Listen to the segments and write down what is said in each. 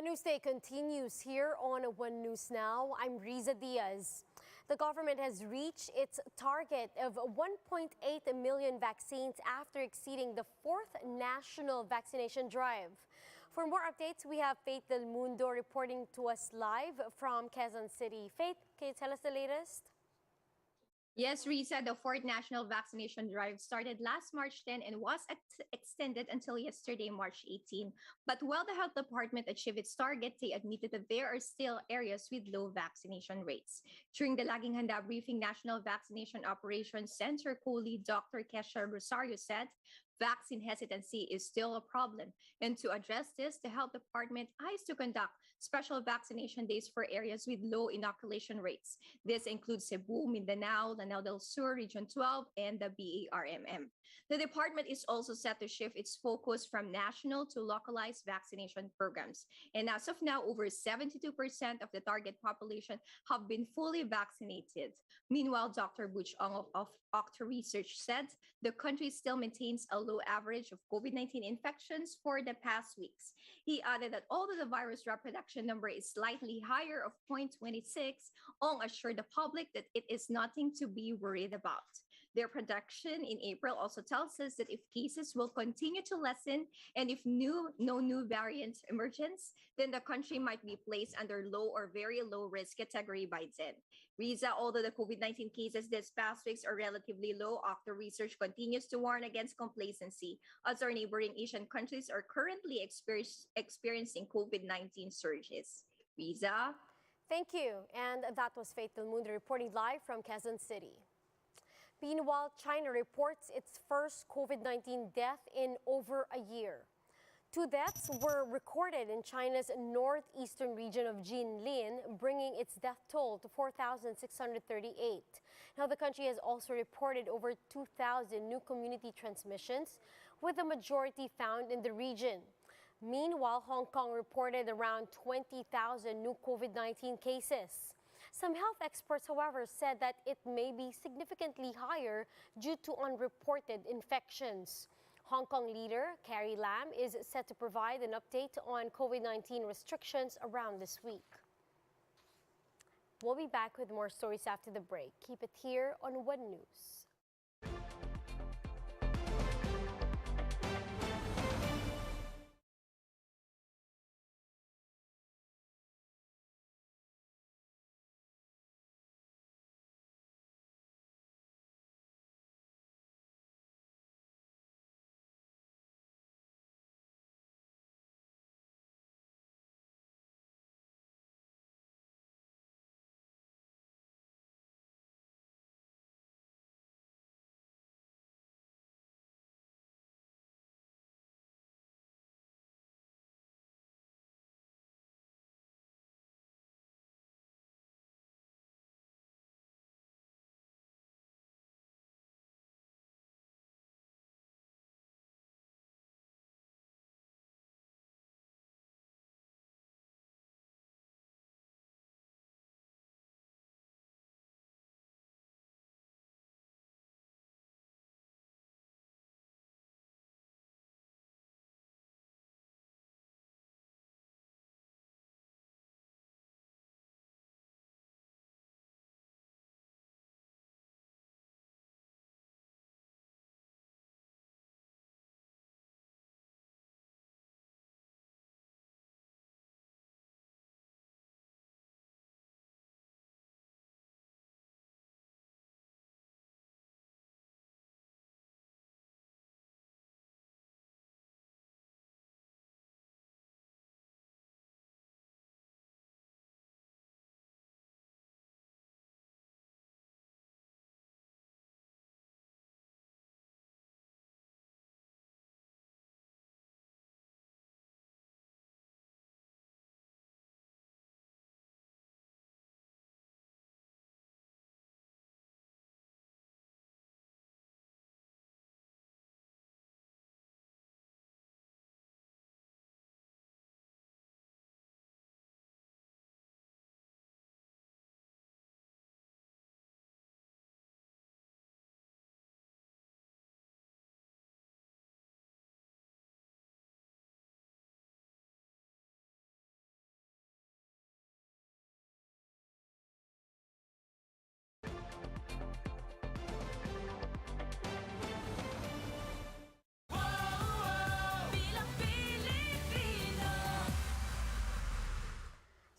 News Day continues here on One News Now. I'm Riza Diaz. The government has reached its target of 1.8 million vaccines after exceeding the fourth national vaccination drive. For more updates, we have Faith Del Mundo reporting to us live from Quezon City. Faith, can you tell us the latest? Yes, Risa, the fourth national vaccination drive started last March 10 and was extended until yesterday, March 18. But while the health department achieved its target, they admitted that there are still areas with low vaccination rates. During the Laging Handa briefing, National Vaccination Operations Center co-lead Dr. Kesha Rosario said, vaccine hesitancy is still a problem. And to address this, the health department eyes to conduct special vaccination days for areas with low inoculation rates. This includes Cebu, Mindanao, Lanao del Sur, Region 12, and the BARMM. The department is also set to shift its focus from national to localized vaccination programs. And as of now, over 72% of the target population have been fully vaccinated. Meanwhile, Dr. Butch Ong of Octa Research said the country still maintains a low average of COVID-19 infections for the past weeks. He added that although the virus reproduction number is slightly higher of 0.26, Ong assured the public that it is nothing to be worried about. Their projection in April also tells us that if cases will continue to lessen and if no new variant emerges, then the country might be placed under low or very low risk category by then. Riza, although the COVID-19 cases this past weeks are relatively low, Octa Research continues to warn against complacency as our neighboring Asian countries are currently experiencing COVID-19 surges. Riza? Thank you. And that was Faith Del Mundo reporting live from Quezon City. Meanwhile, China reports its first COVID-19 death in over a year. 2 deaths were recorded in China's northeastern region of Jilin, bringing its death toll to 4,638. Now, the country has also reported over 2,000 new community transmissions, with the majority found in the region. Meanwhile, Hong Kong reported around 20,000 new COVID-19 cases. Some health experts, however, said that it may be significantly higher due to unreported infections. Hong Kong leader Carrie Lam is set to provide an update on COVID-19 restrictions around this week. We'll be back with more stories after the break. Keep it here on One News.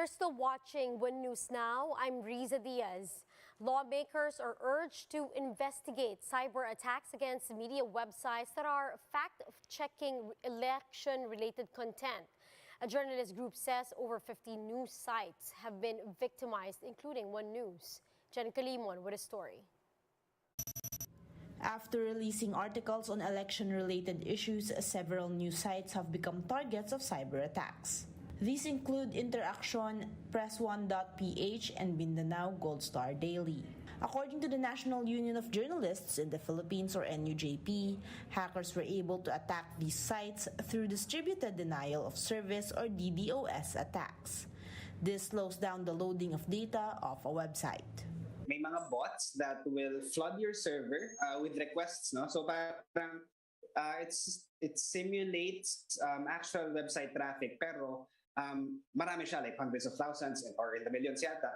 You're still watching One News Now. I'm Riza Diaz. Lawmakers are urged to investigate cyber attacks against media websites that are fact-checking election-related content. A journalist group says over 50 news sites have been victimized, including One News. Jen Kalimon with a story. After releasing articles on election-related issues, several news sites have become targets of cyber attacks. These include Interaction, Press1.ph, and Mindanao Gold Star Daily. According to the National Union of Journalists in the Philippines, or NUJP, hackers were able to attack these sites through distributed denial of service or DDoS attacks. This slows down the loading of data of a website. May mga bots that will flood your server with requests, no? So parang it simulates actual website traffic, pero marami siya, like hundreds of thousands or in the millions yata,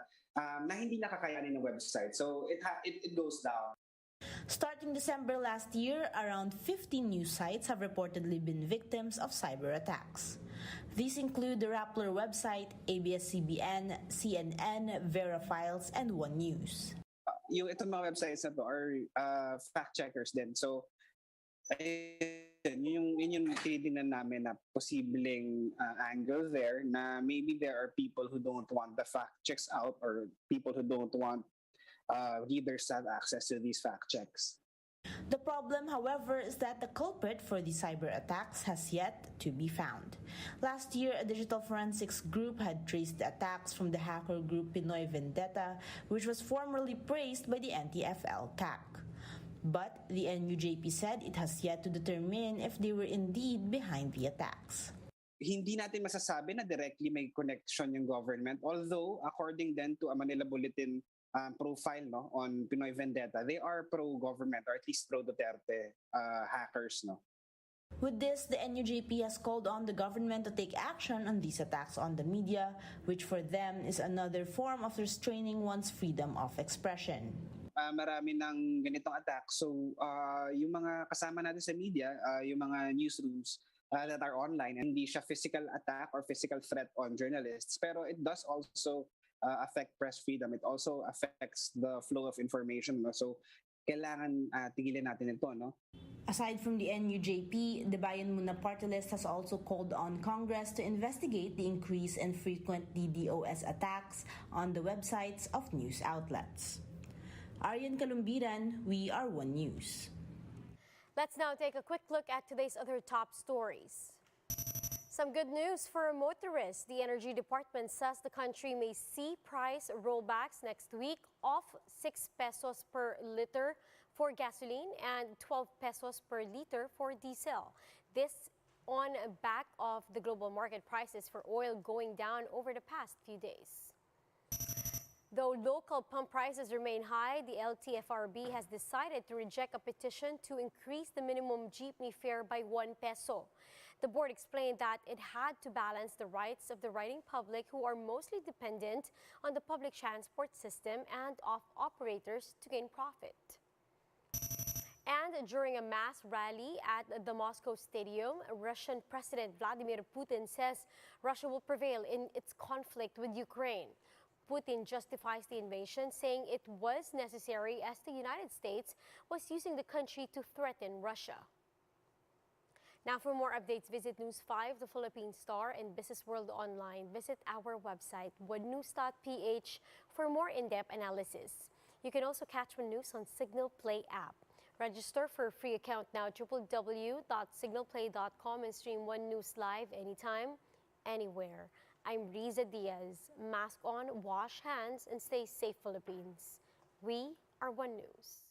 na hindi nakakayanin ng website. So it goes down. Starting December last year, around 15 news sites have reportedly been victims of cyber attacks. These include the Rappler website, ABS-CBN, CNN, Vera Files, and One News. Itong mga websites na to are fact-checkers din. So, yun yung tinitingnan namin na posibleng angle there, na maybe there are people who don't want the fact checks out or people who don't want readers to have access to these fact checks. The problem, however, is that the culprit for the cyber attacks has yet to be found. Last year, a digital forensics group had traced the attacks from the hacker group Pinoy Vendetta, which was formerly praised by the NTFL-CAC. But the NUJP said it has yet to determine if they were indeed behind the attacks. Hindi natin masasabi na directly may connection yung government, although according then to a Manila Bulletin profile, no, on Pinoy Vendetta, they are pro-government or at least pro-Duterte hackers. No? With this, the NUJP has called on the government to take action on these attacks on the media, which for them is another form of restraining one's freedom of expression. Marami ng ganitong attack. So yung mga kasama natin sa media, yung mga newsrooms that are online, hindi siya physical attack or physical threat on journalists, pero it does also affect press freedom. It also affects the flow of information. No? So, kailangan tigilan natin ito. No? Aside from the NUJP, the Bayan Muna Party List has also called on Congress to investigate the increase in frequent DDoS attacks on the websites of news outlets. Aryan Kalumbiran, we are One News. Let's now take a quick look at today's other top stories. Some good news for motorists. The Energy Department says the country may see price rollbacks next week of 6 pesos per liter for gasoline and 12 pesos per liter for diesel. This on back of the global market prices for oil going down over the past few days. Though local pump prices remain high, the LTFRB has decided to reject a petition to increase the minimum jeepney fare by 1 peso. The board explained that it had to balance the rights of the riding public, who are mostly dependent on the public transport system, and of operators to gain profit. And during a mass rally at the Moscow Stadium, Russian President Vladimir Putin says Russia will prevail in its conflict with Ukraine. Putin justifies the invasion, saying it was necessary as the United States was using the country to threaten Russia. Now, for more updates, visit News 5, the Philippine Star, and Business World Online. Visit our website, onenews.ph, for more in-depth analysis. You can also catch One News on Signal Play app. Register for a free account now, www.signalplay.com, and stream One News live anytime, anywhere. I'm Riza Diaz. Mask on, wash hands, and stay safe, Philippines. We are One News.